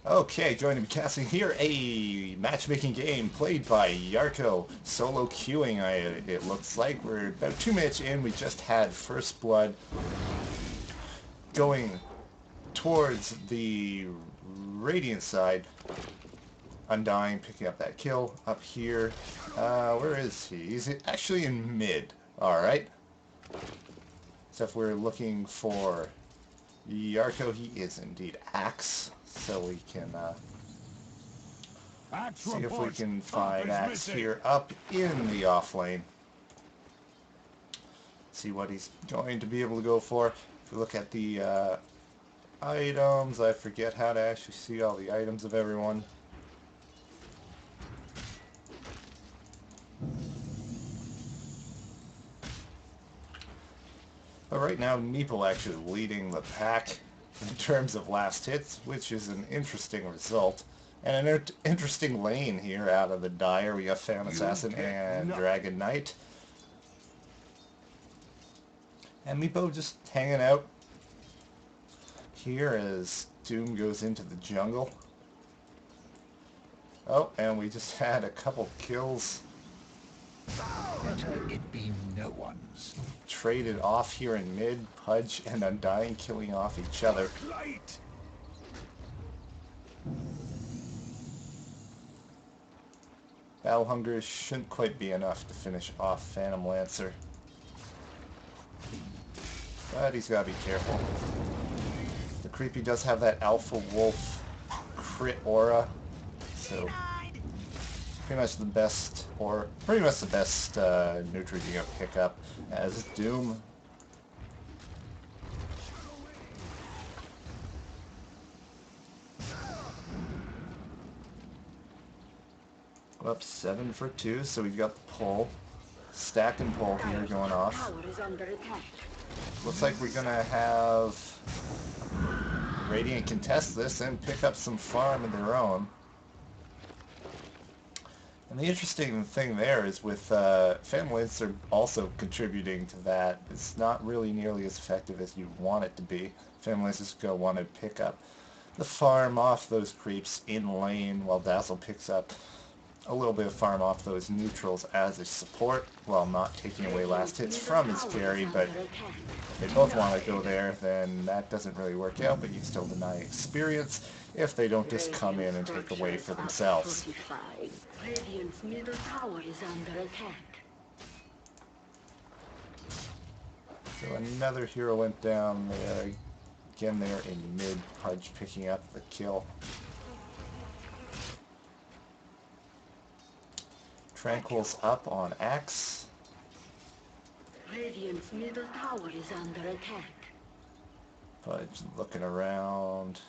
Okay, going to be casting here a matchmaking game played by Yarko. Solo queuing, it looks like. We're about 2 minutes in. We just had first blood going towards the Radiant side. Undying, picking up that kill up here. Where is he? He's actually in mid. Alright. So if we're looking for Yarko, he is indeed Axe. So we can see if we can find Axe here up in the off lane. See what he's going to be able to go for. If we look at the items, I forget how to actually see all the items of everyone. But right now, Meeple actually leading the pack in terms of last hits, which is an interesting result. And an interesting lane here out of the Dire. We got Fan Assassin and Dragon Knight. And Meepo just hanging out here as Doom goes into the jungle. Oh, and we just had a couple kills. Better it be no one's. Traded off here in mid, Pudge and Undying killing off each other. Battle Hunger shouldn't quite be enough to finish off Phantom Lancer. But he's got to be careful. The Creepy does have that Alpha Wolf crit aura, so pretty much the best, neutral you can pick up as Doom. Up 7 for 2, so we've got the pull. Stack and pull here going off. Looks like we're gonna have Radiant contest this and pick up some farm of their own. And the interesting thing there is with Phantom Lancer also contributing to that. It's not really nearly as effective as you want it to be. Phantom Lancer's going to want to pick up the farm off those creeps in lane while Dazzle picks up a little bit of farm off those neutrals as a support while not taking away last hits from his carry. But if they both want to go there, then that doesn't really work out, but you still deny experience if they don't just come in and take away for themselves. Radiant's middle tower is under attack. So another hero went down there. Again, they're in mid. Pudge picking up the kill. Tranquil's up on Axe. Radiant's middle tower is under attack. Pudge looking around.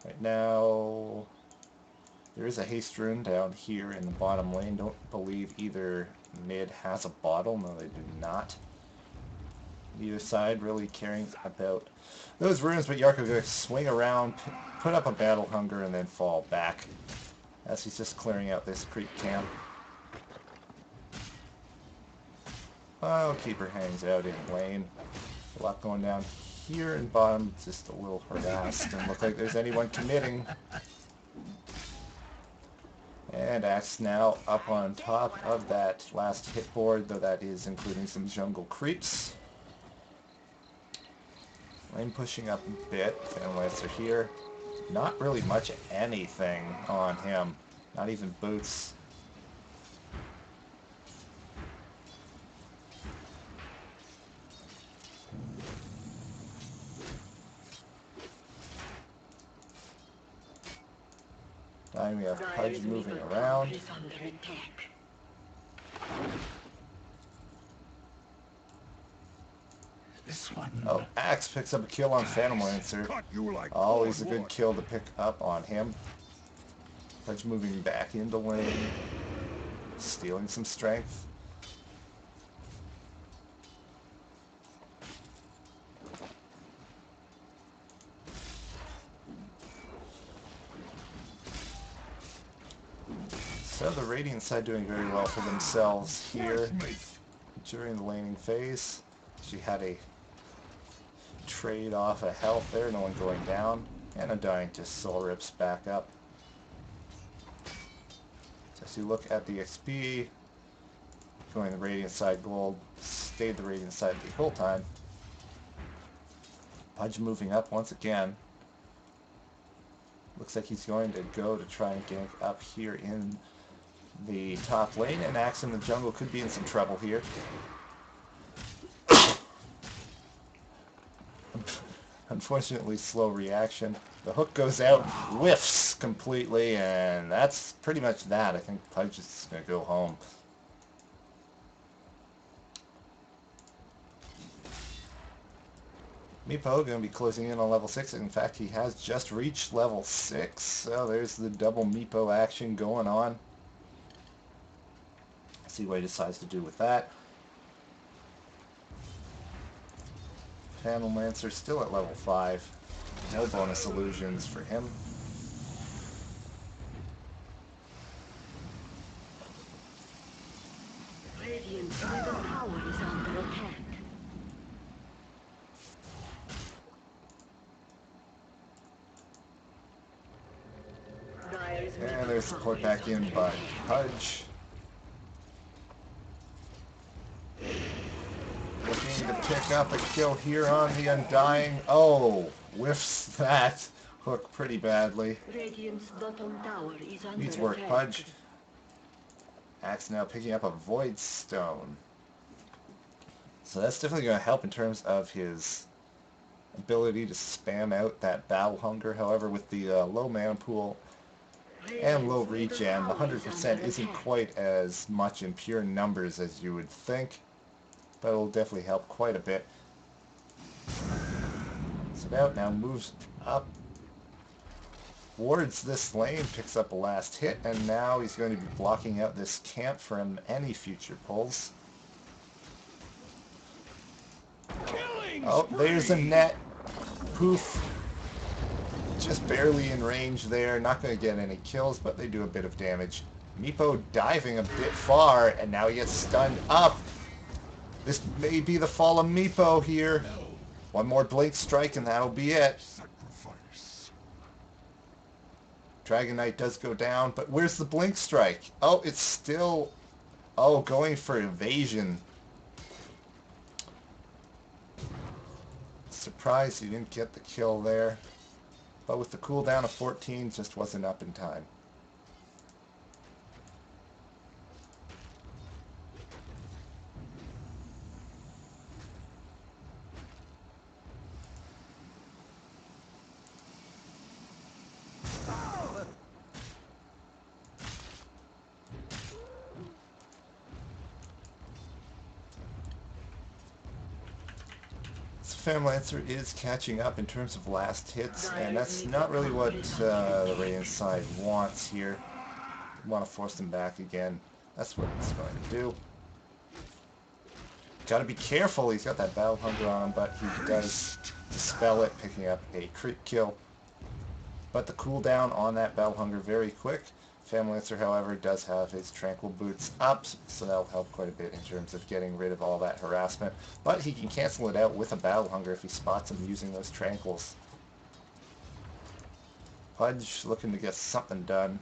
Right now, there is a haste rune down here in the bottom lane. Don't believe either mid has a bottle. No, they do not. Neither side really caring about those runes, but Yarko's going to swing around, put up a Battle Hunger, and then fall back as he's just clearing out this creep camp. Oh, Keeper hangs out in lane. A lot going down here in bottom, just a little harassed. Doesn't look like there's anyone committing. And Axe now up on top of that last hit board, though that is including some jungle creeps. Lane pushing up a bit. Phantom Lancer here. Not really much anything on him. Not even boots. Now we have Pudge moving around. This one. Oh, Axe picks up a kill on Phantom Lancer. Always a good kill to pick up on him. Pudge moving back into lane. Stealing some strength. So the Radiant side doing very well for themselves here during the laning phase. She had a trade off of health there, no one going down. And Undying just soul rips back up. So as you look at the XP, going the Radiant side gold, stayed the Radiant side the whole time. Pudge moving up once again. Looks like he's going to go to try and gank up here in the top lane, and Axe in the jungle could be in some trouble here. Unfortunately, slow reaction. The hook goes out, whiffs completely, and that's pretty much that. I think Pudge is going to go home. Meepo going to be closing in on level 6. In fact, he has just reached level 6. So there's the double Meepo action going on. See what he decides to do with that. Lancer still at level 5. No bonus illusions for him. Radiant's middle tower is under attack. And there's support back in by Pudge. Looking to pick up a kill here on the Undying. Oh, whiffs that hook pretty badly. Radiant's bottom tower is under Needs work, attack. Pudge. Axe now picking up a Void Stone. So that's definitely going to help in terms of his ability to spam out that Battle Hunger. However, with the low mana pool and low regen, the 100% isn't quite as much in pure numbers as you would think. But it'll definitely help quite a bit. So now moves up towards this lane, picks up a last hit, and now he's going to be blocking out this camp from any future pulls. Oh, there's a net. Poof. Just barely in range there. Not going to get any kills, but they do a bit of damage. Meepo diving a bit far, and now he gets stunned up. This may be the fall of Meepo here. One more Blink Strike and that'll be it. Dragon Knight does go down, but where's the Blink Strike? Oh, it's still... Oh, going for evasion. Surprised he didn't get the kill there. But with the cooldown of 14, just wasn't up in time. Lancer is catching up in terms of last hits, and that's not really what the Radiant side wants here. Want to force them back again. That's what it's going to do. Got to be careful. He's got that Battle Hunger on him, but he does dispel it, picking up a crit kill. But the cooldown on that Battle Hunger very quick. Lancer, however, does have his Tranquil Boots up, so that'll help quite a bit in terms of getting rid of all that harassment. But he can cancel it out with a Battle Hunger if he spots him using those Tranquils. Pudge looking to get something done.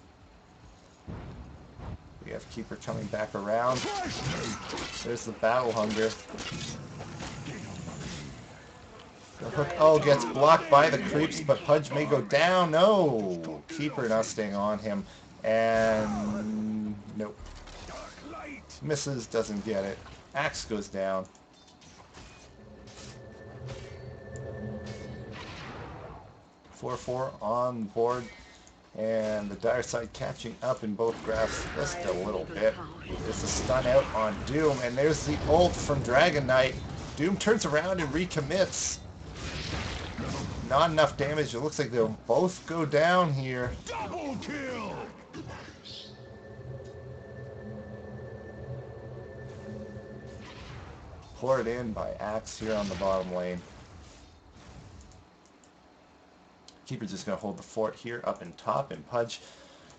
We have Keeper coming back around. There's the Battle Hunger. The hook, oh, gets blocked by the creeps, but Pudge may go down. No! Keeper not staying on him. And nope. Misses, doesn't get it. Axe goes down. (4-4) on board. And the Dire side catching up in both graphs just a little bit. There's a stun out on Doom, and there's the ult from Dragon Knight. Doom turns around and recommits. Not enough damage. It looks like they'll both go down here. Double kill! Poured in by Axe here on the bottom lane. Keeper's just going to hold the fort here up in top, and Pudge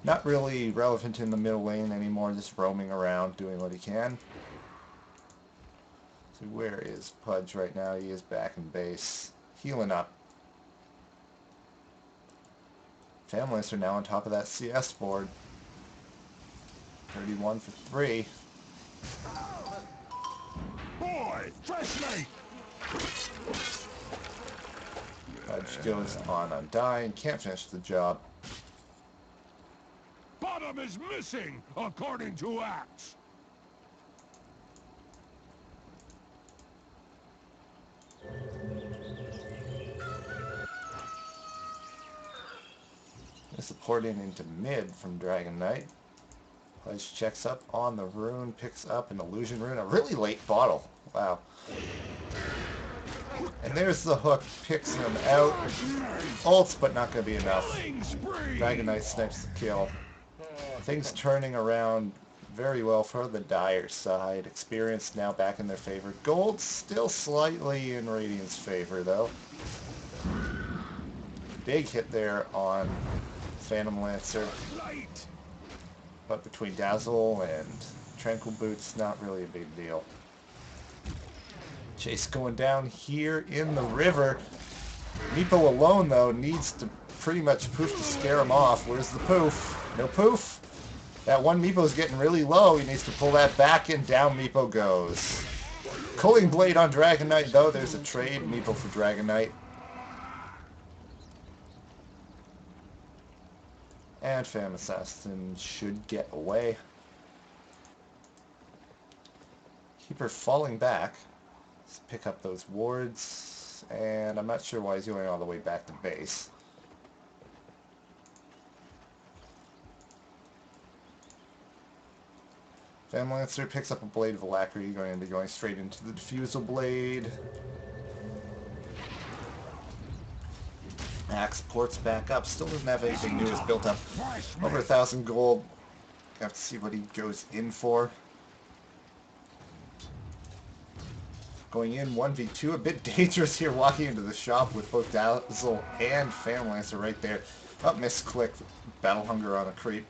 not really relevant in the middle lane anymore, just roaming around doing what he can. So where is Pudge right now? He is back in base, healing up. Families are now on top of that CS board. 31 for 3. Boy, fresh meat! Fudge goes on undying, can't finish the job. Bottom is missing, according to Axe. Supporting into mid from Dragon Knight. Fudge checks up on the rune, picks up an illusion rune. A really late bottle. Wow. And there's the hook, picks him out. Ults, but not going to be enough. Dragon Knight snipes the kill. Things turning around very well for the Dire side. Experience now back in their favor. Gold still slightly in Radiant's favor, though. Big hit there on Phantom Lancer. But between Dazzle and Tranquil Boots, not really a big deal. Chase going down here in the river. Meepo alone, though, needs to pretty much poof to scare him off. Where's the poof? No poof. That one Meepo's getting really low. He needs to pull that back, and down Meepo goes. Culling Blade on Dragon Knight, though. There's a trade. Meepo for Dragon Knight. And Phantom Assassin should get away. Keep her falling back. Let's pick up those wards. And I'm not sure why he's going all the way back to base. Phantom Lancer picks up a Blade of Alacrity, going straight into the Diffusal Blade. Axe ports back up. Still doesn't have anything new. Is built up over 1,000 gold. Have to see what he goes in for. Going in 1v2. A bit dangerous here walking into the shop with both Dazzle and Phantom Lancer right there. Oh, misclick. Battle Hunger on a creep.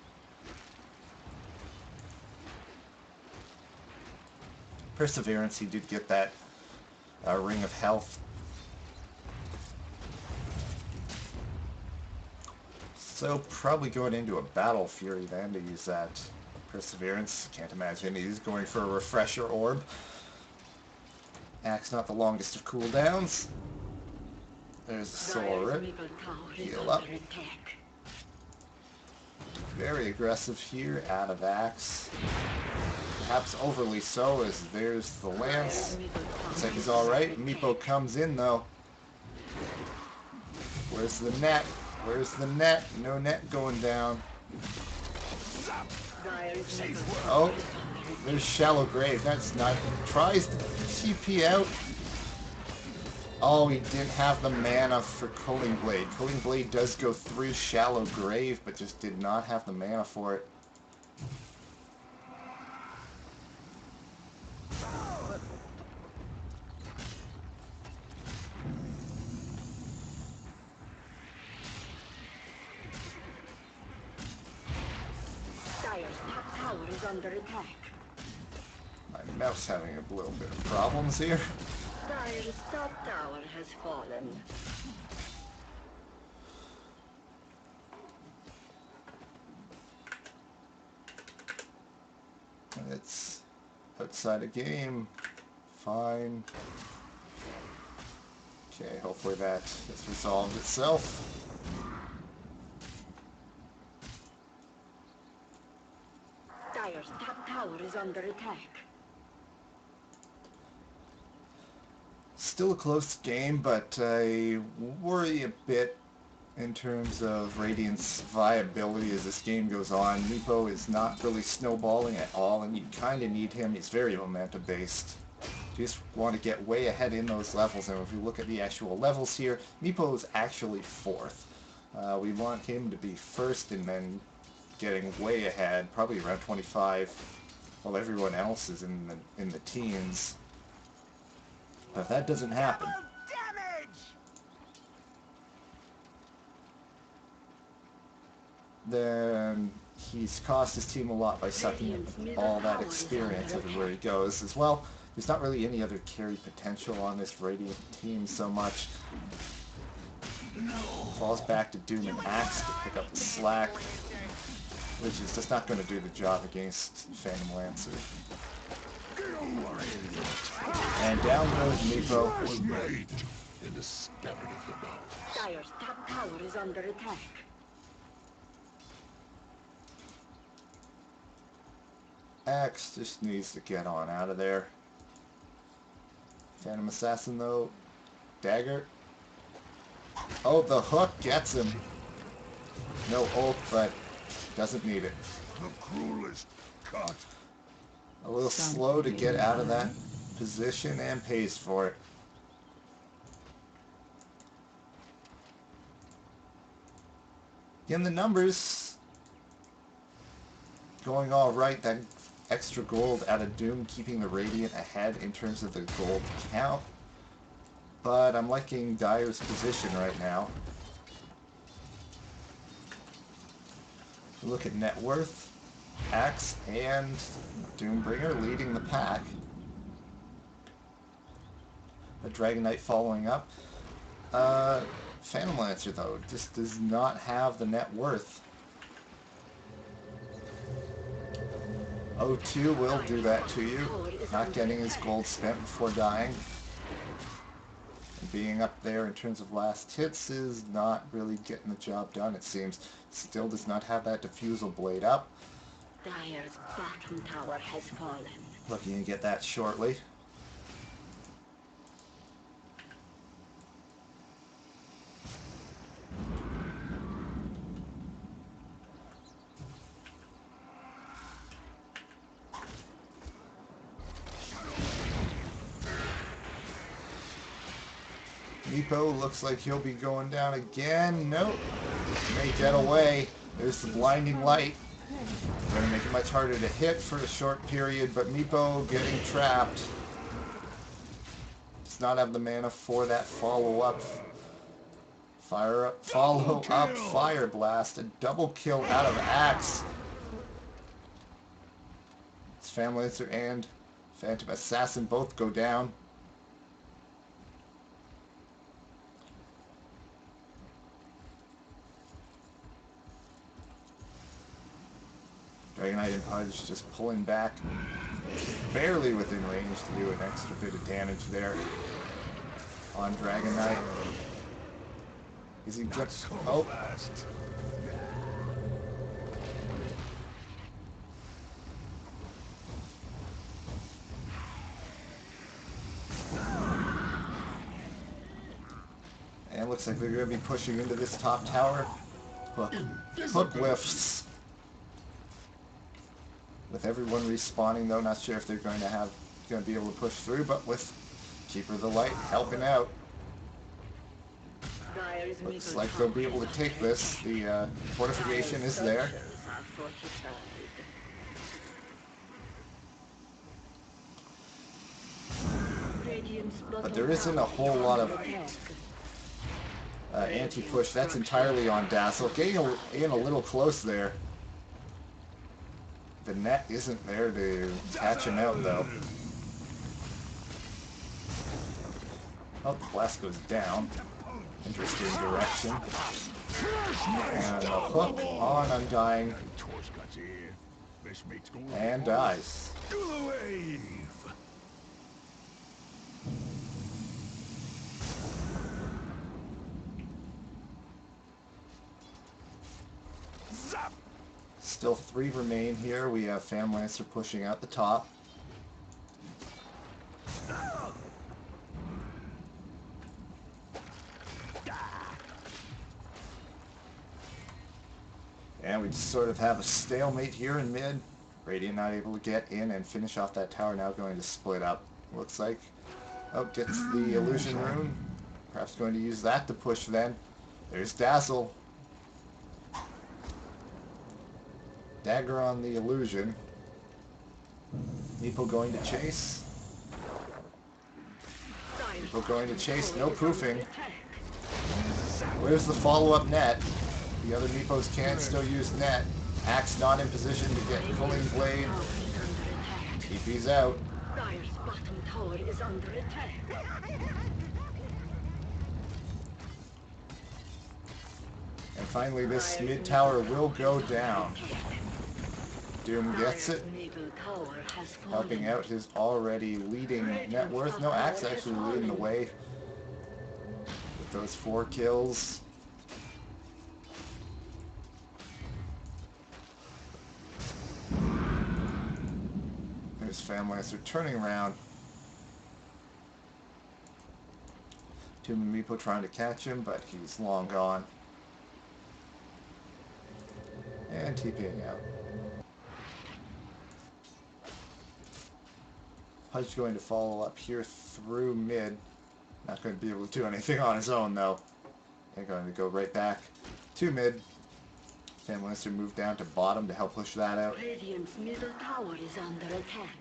Perseverance, he did get that Ring of Health. So probably going into a Battle Fury then to use that Perseverance. Can't imagine he's going for a Refresher Orb. Axe not the longest of cooldowns. There's the Soul Rip. Heal up. Very aggressive here out of Axe. Perhaps overly so, as there's the Lance. Looks like he's alright. Meepo comes in though. Where's the net? Where's the net? No net going down. Oh, there's Shallow Grave. That's not... Tries to TP out. Oh, he didn't have the mana for Culling Blade. Culling Blade does go through Shallow Grave, but just did not have the mana for it. Under attack. My mouse having a little bit of problems here. Dire's top tower has fallen. It's outside a game. Fine. Okay, hopefully that has resolved itself. Dire's top tower is under attack. Still a close game, but I worry a bit in terms of Radiant's viability as this game goes on. Meepo is not really snowballing at all, and you kind of need him. He's very momentum-based. You just want to get way ahead in those levels, and if you look at the actual levels here, Meepo is actually 4th. We want him to be 1st and then getting way ahead, probably around 25, while everyone else is in the teens. But if that doesn't happen, then he's cost his team a lot by sucking all that experience everywhere he goes. As well, there's not really any other carry potential on this Radiant team so much. Falls back to Doom and Axe to pick up the slack, which is just not going to do the job against Phantom Lancer. And down goes Meepo. In the scabbard of the bow. Dire's top tower is under attack. Axe just needs to get on out of there. Phantom Assassin though. Dagger. Oh, the hook gets him. No ult, but doesn't need it. The cruelest cut. A little slow to get out of that position and pays for it. Again, the numbers going all right. That extra gold out of Doom keeping the Radiant ahead in terms of the gold count. But I'm liking Dire's position right now. Look at net worth. Axe and Doombringer leading the pack. The Dragon Knight following up. Phantom Lancer, though, just does not have the net worth. O2 will do that to you. Not getting his gold spent before dying. And being up there in terms of last hits is not really getting the job done, it seems. Still does not have that diffusal blade up. Dire's bottom tower has fallen. Looking to get that shortly. Meepo looks like he'll be going down again. Nope. May get away. There's the blinding light. Going to make it much harder to hit for a short period, but Meepo getting trapped. Does not have the mana for that follow-up. Follow-up Fire Blast. A double kill out of Axe. It's Phantom Lancer and Phantom Assassin both go down. Dragon Knight and Pudge just pulling back, barely within range to do an extra bit of damage there on Dragon Knight. Is he just... Oh! And looks like they're going to be pushing into this top tower. Hook whiffs. With everyone respawning though, not sure if they're going to be able to push through, but with Keeper of the Light helping out, looks like they'll be able to take this. The fortification is there. But there isn't a whole lot of anti-push. That's entirely on Dazzle. Getting in a little close there. The net isn't there to catch him out, though. Oh, the blast goes down. Interesting direction. And a hook on Undying. And dies. Still 3 remain here. We have Phantom Lancer pushing out the top. And we just sort of have a stalemate here in mid. Radiant not able to get in and finish off that tower, now going to split up. Looks like, oh, gets the illusion rune. Perhaps going to use that to push then. There's Dazzle. Dagger on the illusion. Meepo going to chase. Meepo going to chase, no proofing. Where's the follow-up net? The other Meepos can still use net. Axe not in position to get pulling blade. TP's out. Dire's bottom tower is under attack. Finally, this mid tower will go down. Doom gets it, helping out his already leading net worth. No, Axe actually leading the way with those 4 kills. There's family as they're turning around. Doom and Meepo trying to catch him, but he's long gone. And TPing out. Pudge going to follow up here through mid. Not going to be able to do anything on his own though. They're going to go right back to mid. Fan Lannister moved down to bottom to help push that out. Radiant's middle tower is under attack.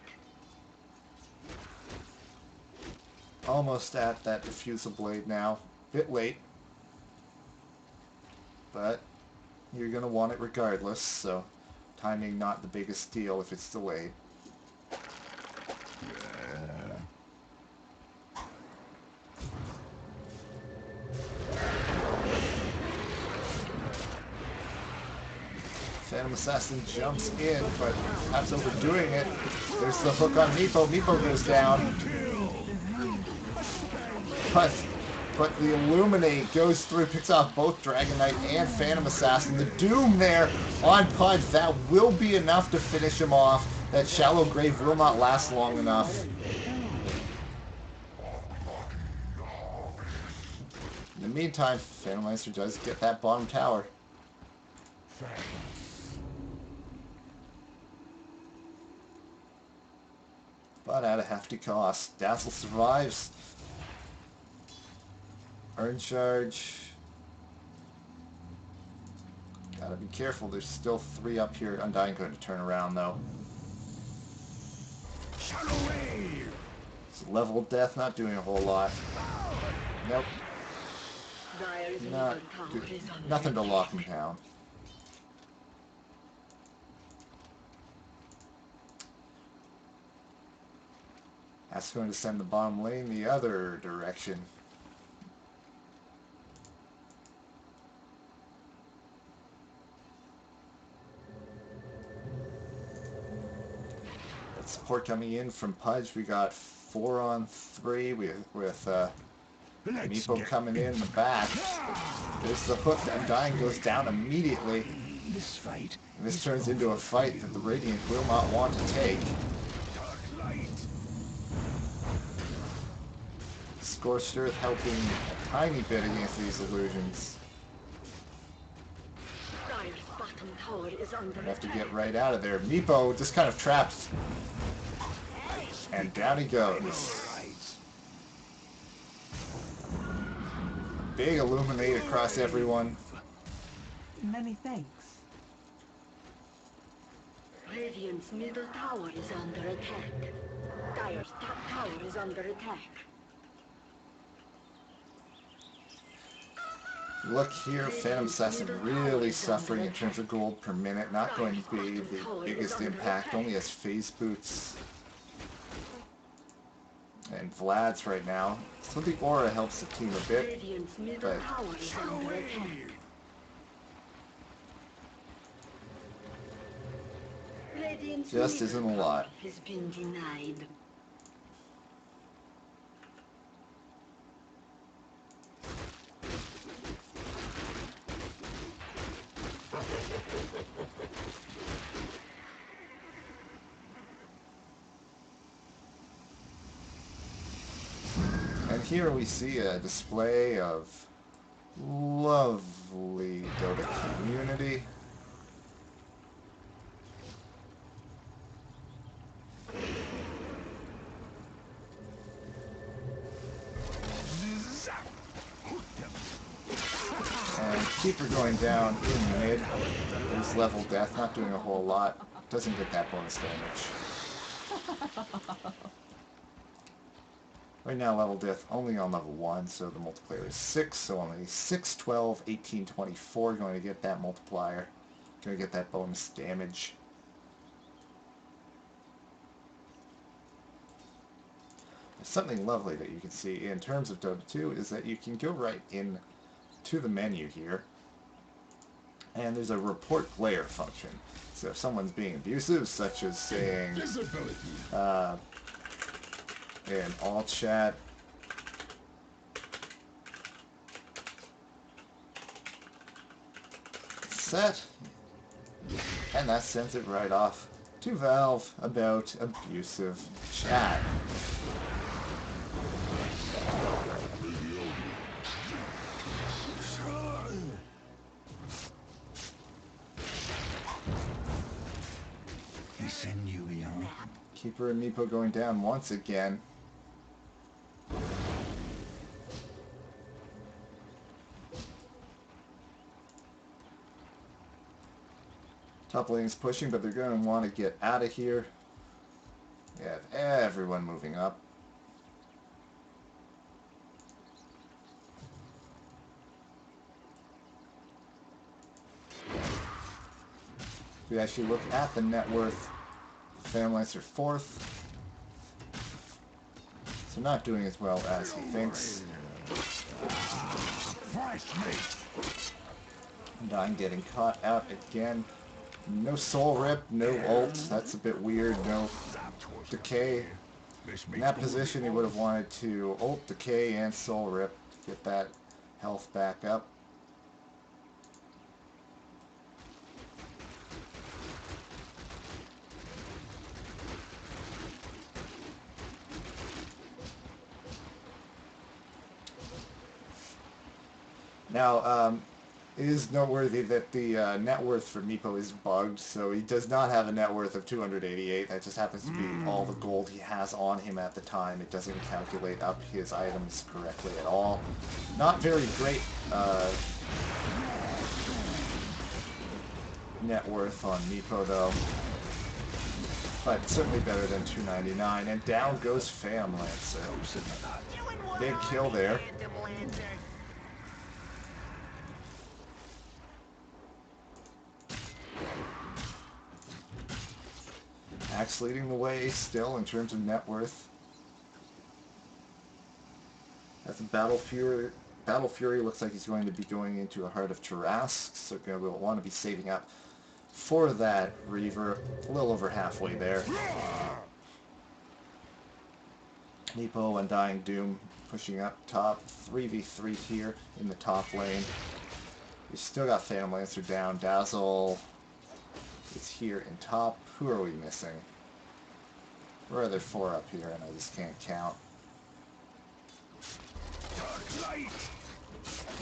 Almost at that diffusal blade now. Bit late. But you're going to want it regardless, so timing not the biggest deal if it's delayed. Phantom Assassin jumps in, but perhaps overdoing it. There's the hook on Meepo. Meepo goes down. But the Illuminate goes through, picks off both Dragon Knight and Phantom Assassin. The Doom there on Pudge, that will be enough to finish him off. That Shallow Grave will not last long enough. In the meantime, Phantom Lancer does get that bottom tower. But at a hefty cost. Dazzle survives. Earn charge. Gotta be careful, there's still 3 up here. Undying going to turn around though. It's level death, not doing a whole lot. Nope. Nothing to lock him down. That's going to send the bottom lane the other direction. Support coming in from Pudge. We got 4 on 3 with Meepo coming in the back. There's the hook. Undying goes down immediately. And this turns into a fight that the Radiant will not want to take. Scorched Earth helping a tiny bit against these illusions. We have to get right out of there. Meepo just kind of trapped. And down he goes. Big Illuminate across everyone. Many thanks. Radiant's middle tower is under attack. Dire's top tower is under attack. Look here, Phantom Assassin really suffering in terms of gold per minute. Not going to be the biggest impact. Only has phase boots. And Vlad's right now. So the aura helps the team a bit. But just isn't a lot. Has been denied. And here we see a display of lovely Dota community. And Keeper going down in mid. There's level death, not doing a whole lot. Doesn't get that bonus damage. Right now, level death only on level 1, so the multiplier is 6, so only 6, 12, 18, 24 going to get that multiplier. Going to get that bonus damage. Something lovely that you can see in terms of Dota 2 is that you can go right in to the menu here And there's a report glare function. So if someone's being abusive, such as saying in all chat, set, and that sends it right off to Valve about abusive chat. Keeper and Meepo going down once again. Top lane's pushing, but they're going to want to get out of here. We have everyone moving up. If we actually look at the net worth, Famlancer 4th. So not doing as well as he thinks. Undying getting caught out again. No soul rip, no ult. That's a bit weird. No decay. In that position, he would have wanted to ult, decay, and soul rip to get that health back up. Now, it is noteworthy that the net worth for Meepo is bugged, so he does not have a net worth of 288. That just happens to be all the gold he has on him at the time. It doesn't calculate up his items correctly at all. Not very great net worth on Meepo, though. But certainly better than 299. And down goes Famlancer. Big kill there. Axe leading the way still in terms of net worth. That's Battle Fury. Battle Fury looks like he's going to be going into a Heart of Tarrasque, so we'll want to be saving up for that Reaver. A little over halfway there. Meepo, Undying Doom pushing up top. 3v3 here in the top lane. We still got Famlancer down. Dazzle is here in top. Who are we missing? Where are there 4 up here? And I just can't count.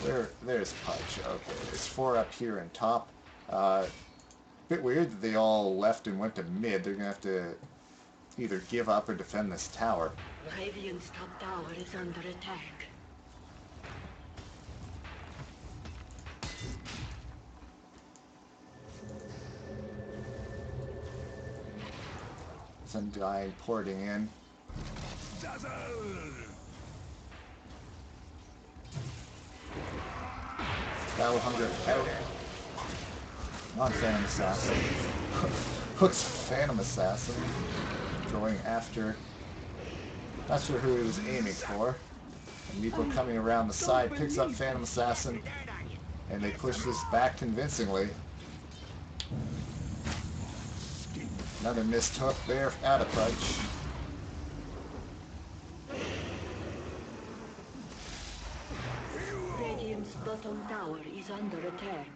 There's Pudge. Okay, there's 4 up here in top. Bit weird that they all left and went to mid. They're gonna have to either give up or defend this tower. Radiant's top tower is under attack. Undying porting in. Battle Hunger out. Non-Phantom Assassin. Hook's Phantom Assassin. Going after. Not sure who he was aiming for. And Meepo coming around the side picks up Phantom Assassin. And they push this back convincingly. Another missed hook there out of Pudge. Radiant's bottom tower is under attack.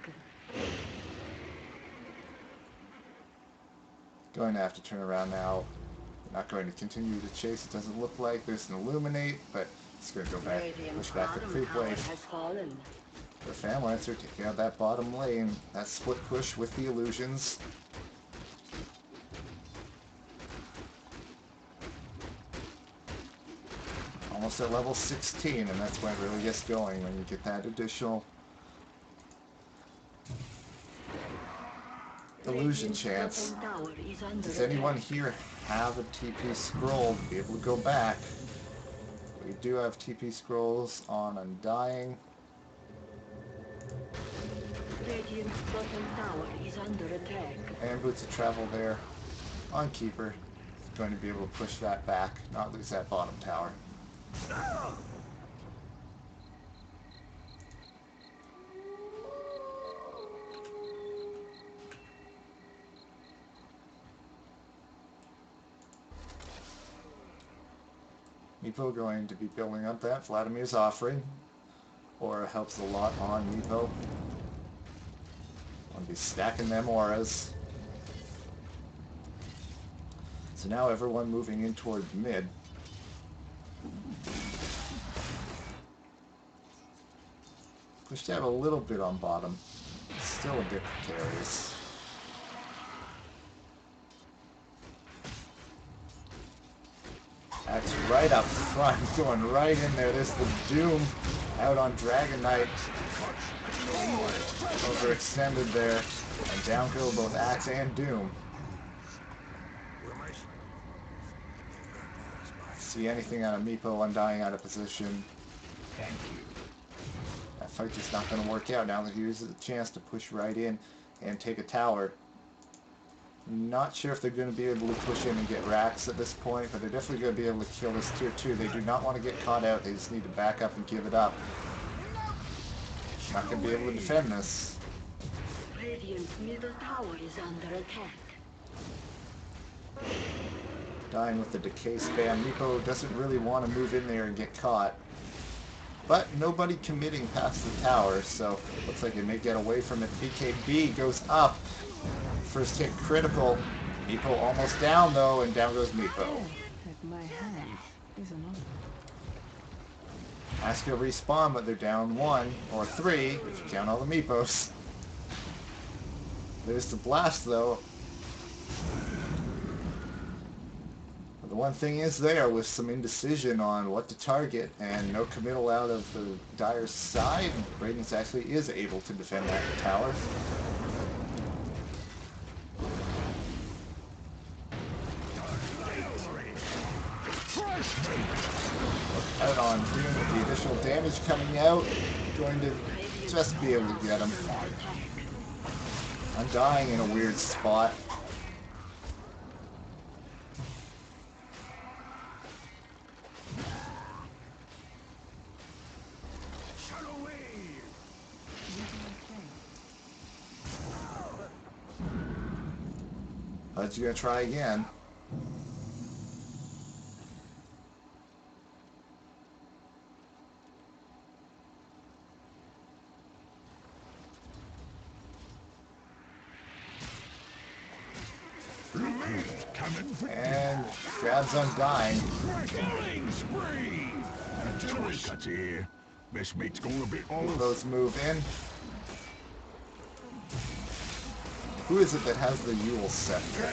Going to have to turn around now. Not going to continue to chase. It doesn't look like there's an Illuminate, but it's going to go back, push back the creep wave. For Famlancer taking out that bottom lane. That split push with the illusions. Almost at level 16, and that's when it really gets going, when you get that additional illusion chance. Does anyone here have a TP scroll to be able to go back? We do have TP scrolls on Undying. Radiant's bottom tower is under attack. And Boots of Travel there on Keeper. Going to be able to push that back, not lose that bottom tower. Meepo going to be building up that. Vladimir's offering. Aura helps a lot on Meepo. I'll be stacking them auras. So now everyone moving in toward mid. Pushed out a little bit on bottom. Still a bit precarious. That's right up front, going right in there. There's the Doom out on Dragon Knight. Overextended there. And down go both Axe and Doom. See anything out of Meepo, Undying out of position. That fight just not going to work out now that he uses the chance to push right in and take a tower. Not sure if they're going to be able to push in and get racks at this point, but they're definitely going to be able to kill this tier 2. They do not want to get caught out. They just need to back up and give it up. Not going to be able to defend this. Radiant's middle tower is under attack. Dying with the decay spam. Meepo doesn't really want to move in there and get caught. But nobody committing past the tower, so looks like they may get away from it. BKB goes up. First hit critical. Meepo almost down though, and down goes Meepo. At my hand is an honor. Ask to respawn, but they're down 1 or 3 if you count all the Meepos. There's the blast though. But the one thing is there with some indecision on what to target and no committal out of the Dire's side, Radiance actually is able to defend that tower. Out on Doom with the additional damage coming out, going to just be able to get him. Undying in a weird spot. But you're gonna try again. And grabs Undying. Those move in. Who is it that has the Yule Scepter?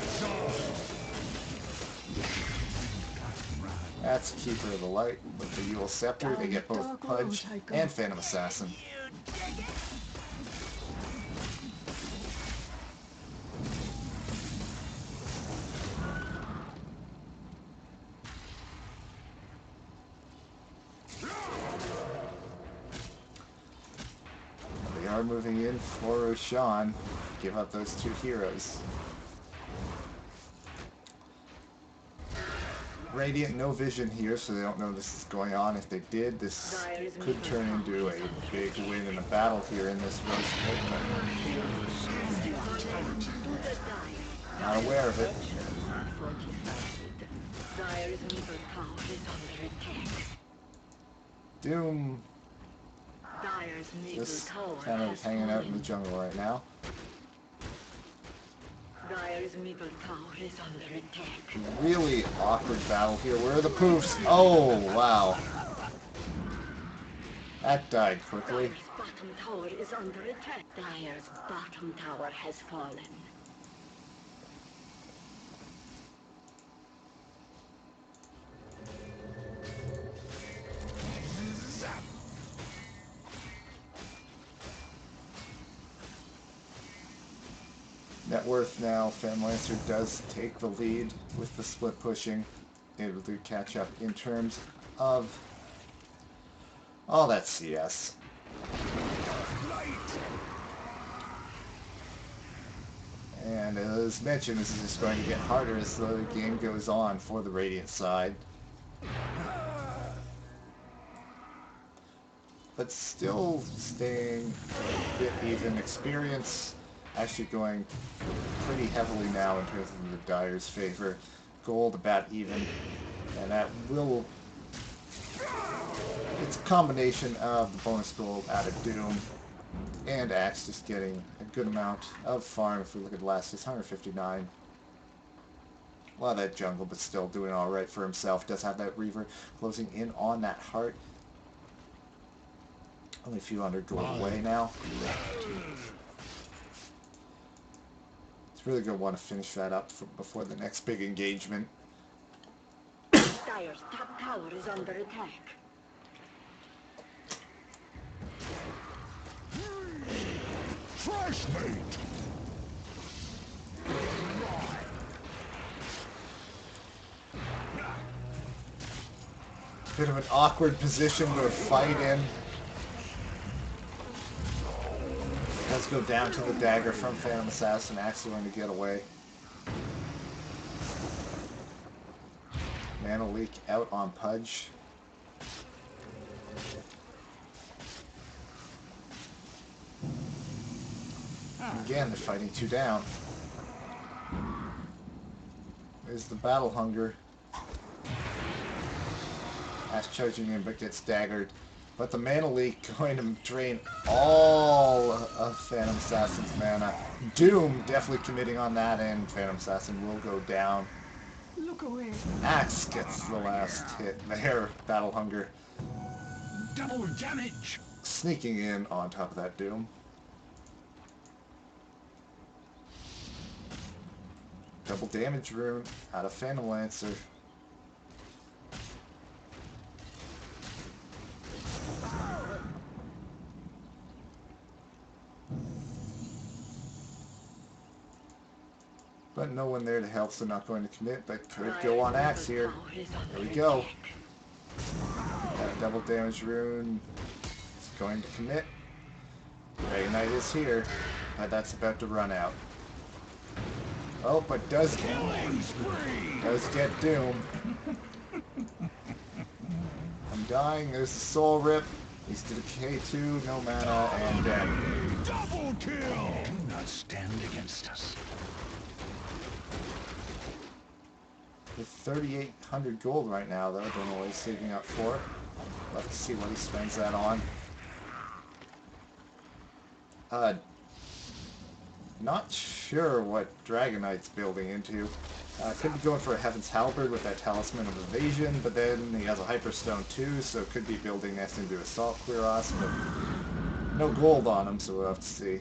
That's Keeper of the Light with the Yule Scepter. They get both Pudge and Phantom Assassin. They are moving in for Roshan. Give up those 2 heroes. Radiant no vision here, so they don't know this is going on. If they did, this could turn into a big win in the battle here in this Rose pit, but not aware of it. Doom just kind of hanging out in the jungle right now. Dire's middle tower is under attack. Really awkward battle here. Where are the poofs? Oh, wow. That died quickly. Dire's bottom tower is under attack. Dire's bottom tower has fallen. Net worth now, Fanlancer does take the lead with the split pushing, able to catch up in terms of all that CS. And as mentioned, this is just going to get harder as the game goes on for the Radiant side. But still staying a bit even. Experience actually going pretty heavily now in terms of the Dire's favor. Gold about even, and that will It's a combination of the bonus gold out of Doom and Axe just getting a good amount of farm. If we look at the last, it's 159. A lot of that jungle, but still doing alright for himself. Does have that Reaver closing in on that heart. Only a few hundred gold away now. It's really going to want to finish that up before the next big engagement. Dire's top tower is under attack. Fresh meat! Bit of an awkward position to fight in. Let's go down to the dagger from Phantom Assassin. Axe going to get away. Mana leak out on Pudge. Again, they're fighting 2 down. There's the battle hunger. Axe charging in, but gets daggered. But the mana leak going to drain all of Phantom Assassin's mana. Doom definitely committing on that end. Phantom Assassin will go down. Look away. Axe gets the last hit there. Battle hunger Double damage! sneaking in on top of that Doom. Double damage rune out of Phantom Lancer. But no one there to help, so not going to commit, but could go on Axe here. There we go. That double damage rune is going to commit. Dragon Knight is here, but that's about to run out. Oh, but does get Doom. I'm dying, there's the soul rip. He's to decay 2, no mana, and dead. Double kill! Do not stand against us. With 3,800 gold right now, though. Don't know what he's saving up for. We'll have to see what he spends that on. Not sure what Dragon Knight's building into. Could be going for a Heaven's Halberd with that Talisman of Evasion, but then he has a Hyperstone too, so could be building next into Assault Cuirass, but no gold on him, so we'll have to see.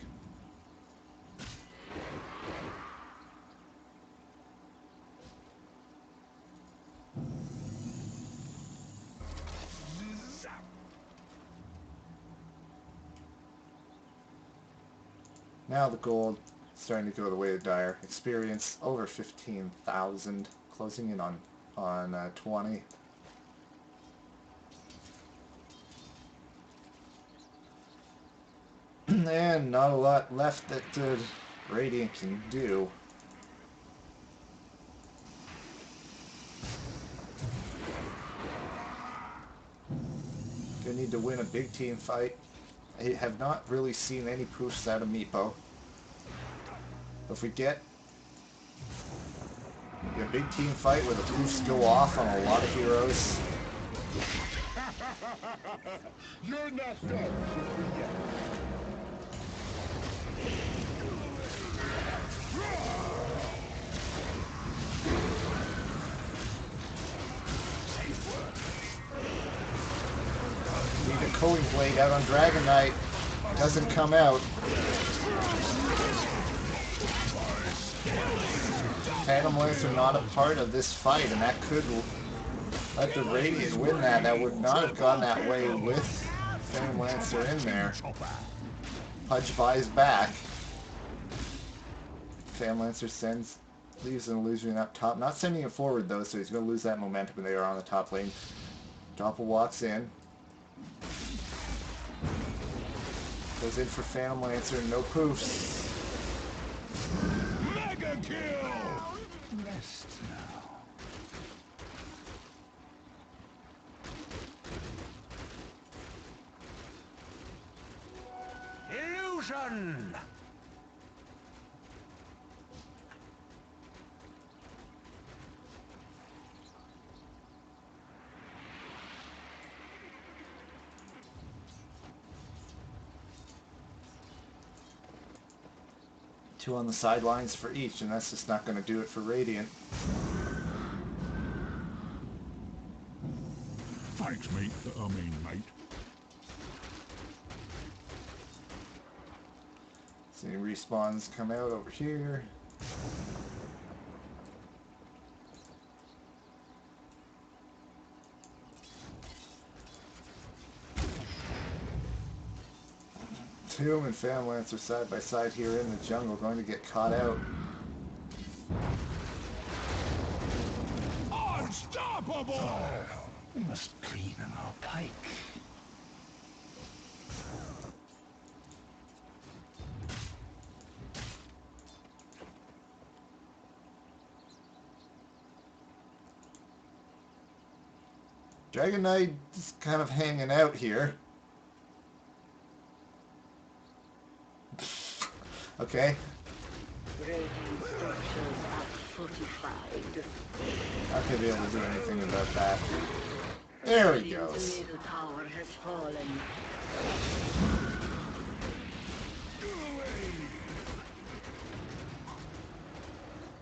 Now the gold starting to go the way of Dire. Experience over 15,000, closing in on 20. And not a lot left that Radiant can do. Gonna need to win a big team fight. I have not really seen any proofs out of Meepo. If we get a big team fight where the proofs go off on a lot of heroes. You're not done yet. Need a Coding Blade out on Dragon Knight. Doesn't come out. Phantom Lancer not a part of this fight, and that could let the Radiant win that. That would not have gone that way with Phantom Lancer in there. Pudge buys back. Phantom Lancer leaves an illusion up top. Not sending it forward though, so he's going to lose that momentum when they are on the top lane. Doppel walks in. Goes in for Phantom Lancer, no poofs. Mega kill! Rest now. Illusion! 2 on the sidelines for each, and that's just not going to do it for Radiant. Thanks, mate. Mate. See respawns come out over here. Tomb and Famlance are side by side here in the jungle, going to get caught out. Unstoppable! We must clean our pike. Dragon Knight is kind of hanging out here. Okay. Radiant structures are fortified. Not gonna be able to do anything about that. There he Radiant's goes. middle tower has fallen.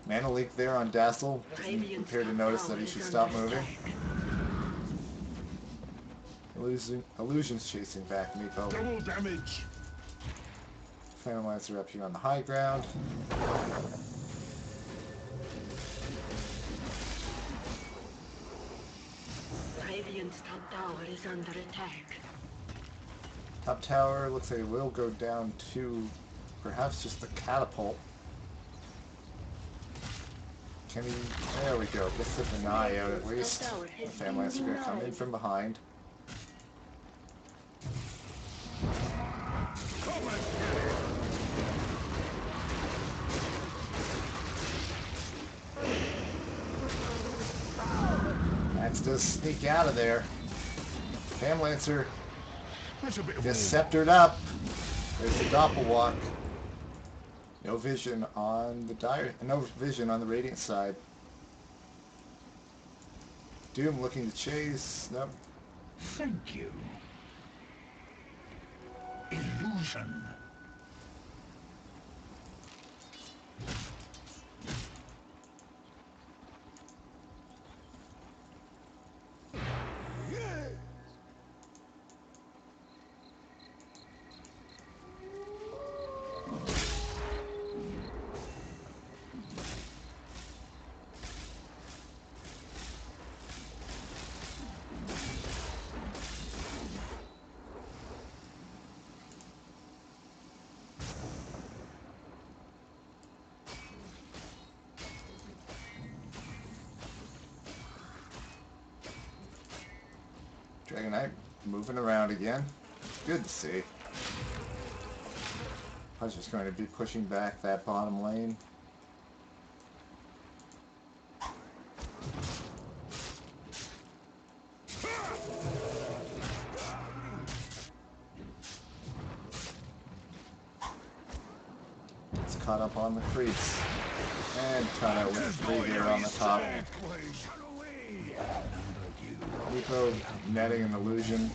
Mana leak there on Dazzle. Doesn't Radiant's appear to top notice tower that he is should under stop moving. attack. Illusion's chasing back Meepo. Double damage! Famlance are up here on the high ground. Radiant's top tower is under attack. Top tower looks like it will go down to perhaps just the catapult. Can he? There we go. Gets to deny out at least. The Famlance are going to come in from behind. Max does sneak out of there. Famlancer That's a bit of gets war. sceptered up. There's the Doppelwalk. No vision on the no vision on the Radiant side. Doom looking to chase. Nope. Thank you. Illusion. Dragon Knight moving around again. Good to see. I was just going to be pushing back that bottom lane. It's caught up on the creeps. And caught out with 3 here on the top. Meepo netting an illusion.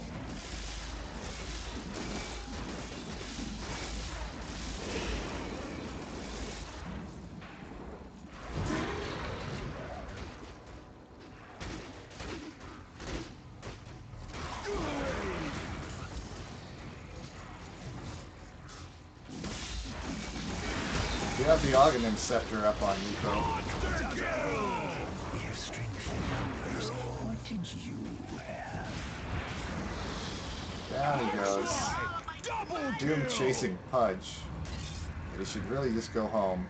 You have the Ogden Scepter up on Meepo. We have strength in numbers. What did you have? Down he goes. Double Doom kill! chasing Pudge. But he should really just go home.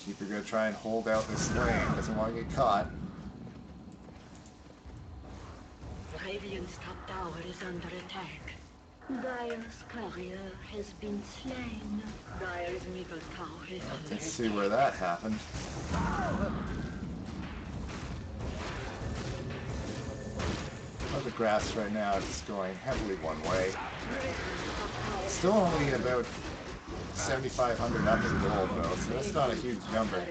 Keeper gonna try and hold out this lane. Doesn't want to get caught. Radiant's top tower is under attack. Dire's courier has been slain. Dire's middle tower is under Let's attack. see where that happened. Oh, the grass right now is going heavily one way. Still only about 7,500 up in gold, though, so that's not a huge number.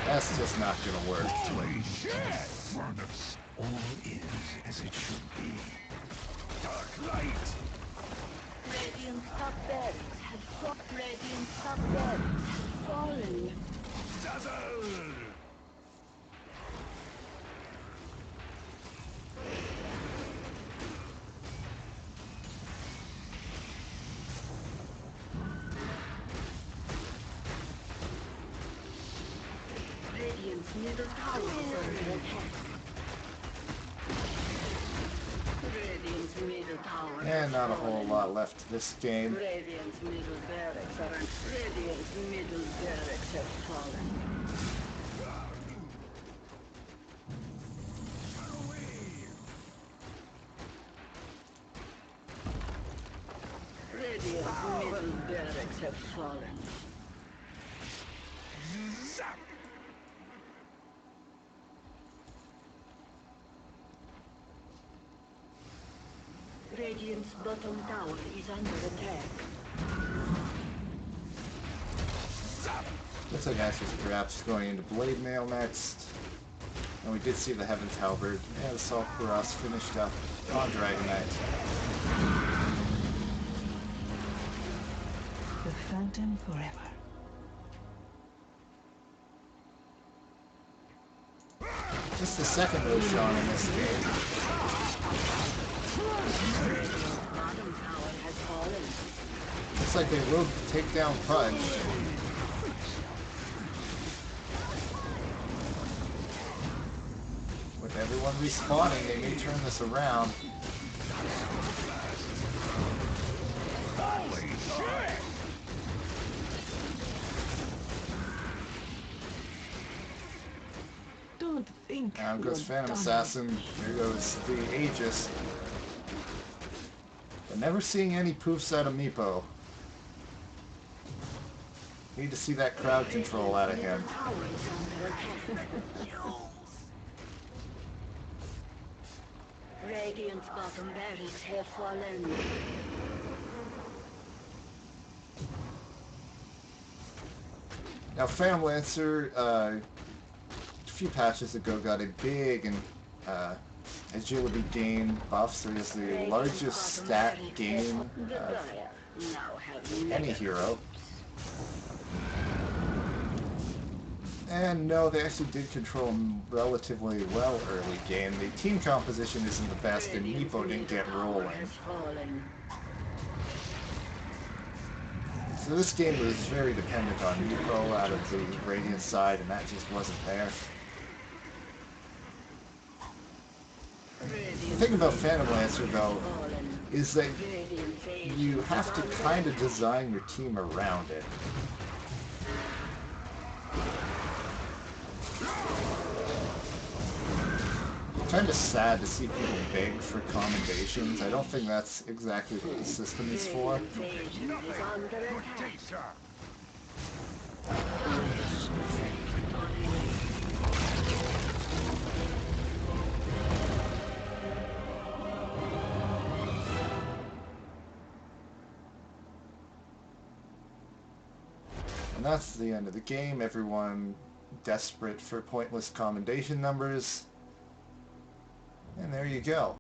That's just not gonna work. Holy shit! Furnace. All is as it should be. Dark light! Radiant top barracks have fallen. Radiant top barracks have fallen. Dazzle! Radiant's middle tower is under attack. Radiant's middle tower. And not a whole lot left to this game. Radiant's middle barracks are. Radiant's middle barracks have fallen. Radiant's middle barracks have fallen. Zap! Radiant's bottom tower is under attack. Looks like Asher's perhaps going into Blade Mail next. And we did see the Heaven's Halberd and the Salt Cuirass finished up on Dragon Knight. The Phantom forever. Just the second Roshan in this game. Bottom tower has fallen. Looks like they will take down Pudge. With everyone respawning, they may turn this around. Holy shit! Don't think. Down goes you're Phantom done. Assassin. Here goes the Aegis. But never seeing any poofs out of Meepo. Need to see that crowd control out of him. Tower is under attack. Radiant's bottom barracks have fallen. Now, Phantom Lancer, a few patches ago, got a big and agility gain buff, so he has the largest stat gain of any hero. And no, they actually did control him relatively well early game. The team composition isn't the best, and Meepo didn't get rolling. So this game was very dependent on Meepo out of the Radiant side, and that just wasn't there. The thing about Phantom Lancer, though, is that you have to kind of design your team around it. Kind of sad to see people beg for commendations. I don't think that's exactly what the system is for. Protection! And that's the end of the game. Everyone desperate for pointless commendation numbers. And there you go.